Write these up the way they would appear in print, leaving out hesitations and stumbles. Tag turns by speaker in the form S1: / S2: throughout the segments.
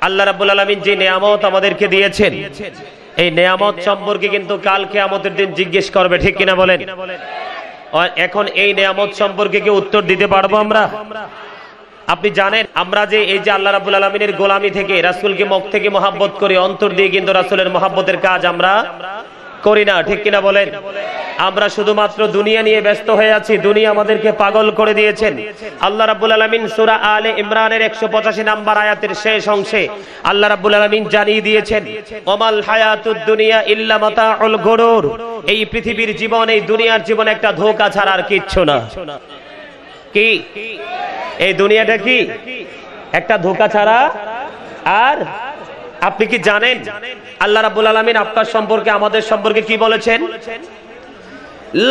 S1: আল্লাহ রাব্বুল আলামিন যে নিয়ামত আমাদেরকে দিয়েছেন, এই নিয়ামত সম্পর্কে কিন্তু কাল কিয়ামতের দিন জিজ্ঞেস করবে, ঠিক কিনা বলেন? এখন এই নিয়ামত সম্পর্কে কি উত্তর দিতে পারবো আমরা? আপনি জানেন আমরা যে এই যে আল্লাহ রাব্বুল আলামিনের গোলামি থেকে, রাসূলকে মুখ থেকে মহব্বত করি, অন্তর দিয়ে কিন্তু রাসূলের মহব্বতের কাজ আমরা করি না, ঠিক কিনা বলেন? আমরা শুধুমাত্র দুনিয়া নিয়ে ব্যস্ত হয়ে আছি, দুনিয়া আমাদেরকে পাগল করে দিয়েছেন। আল্লাহ রাব্বুল আলামিন সূরা আলে ইমরানের 185 নম্বর আয়াতের শেষ অংশে আল্লাহ রাব্বুল আলামিন জানিয়ে দিয়েছেন, ওমাল হায়াতুদ দুনিয়া ইল্লা মাতাউল গুরুর, এই পৃথিবীর জীবন, এই দুনিয়ার জীবন একটা ধোঁকা ছাড়া আর কিচ্ছু না। কি এই দুনিয়াটা কি একটা ধোঁকা ছাড়া? আর আপনি কি জানেন আল্লাহ রাব্বুল আলামিন আপনার সম্পর্কে, আমাদের সম্পর্কে কি বলেছেন?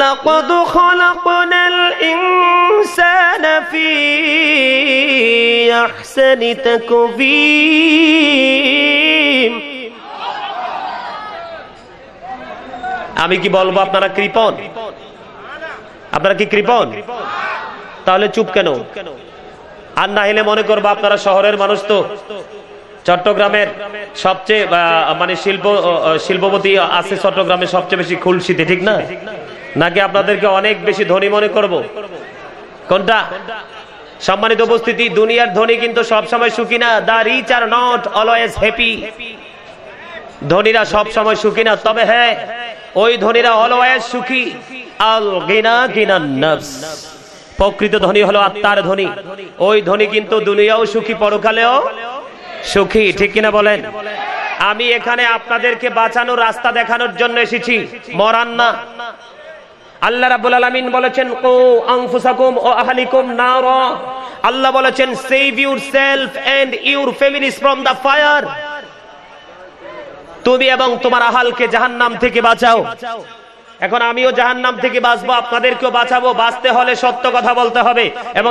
S1: লাকাদ খালাকনাল ইনসানা ফি আহসানি তাকওয়িম। আমি কি বলবো আপনারা কৃপণ? আপনারা কি কৃপণ? তাহলে চুপ কেন? আর না হলে মনে করবো আপনারা শহরের মানুষ, তো চট্টগ্রামের সবচেয়ে মানে শিল্পপতি আছে চট্টগ্রামে সবচেয়ে বেশি খুলশিতে, ঠিক না? নাকি আপনাদেরকে অনেক বেশি ধনী মনে করব? কোনটা? সম্মানিত উপস্থিতি, দুনিয়ার ধনী কিন্তু সব সময় সুখী না। The rich are not always happy. ধনীরা সব সময় সুখী না, তবে হ্যাঁ, ওই ধনীরা অলওয়েজ সুখী। আল গিনা গিনান নফস, প্রকৃত ধনী হলো আত্মার ধনী। ওই ধনী কিন্তু দুনিয়াও সুখী, পরকালেও সুখী, ঠিক কিনা বলেন? আমি এখানে আপনাদেরকে বাঁচানোর রাস্তা দেখানোর জন্য এসেছি, মরান না। আল্লাহ রাব্বুল আলামিন বলেছেন, কু আনফুসাকুম ওয়া আহলিকুম নারা। আল্লাহ বলেছেন, save yourself and your families from the fire. তুমি এবং তোমার আহলকে জাহান্নাম থেকে বাঁচাও। এখন আমিও জাহান্নাম থেকে বাঁচবো, আপনাদেরকেও বাঁচাবো। বাঁচতে হলে সত্য কথা বলতে হবে এবং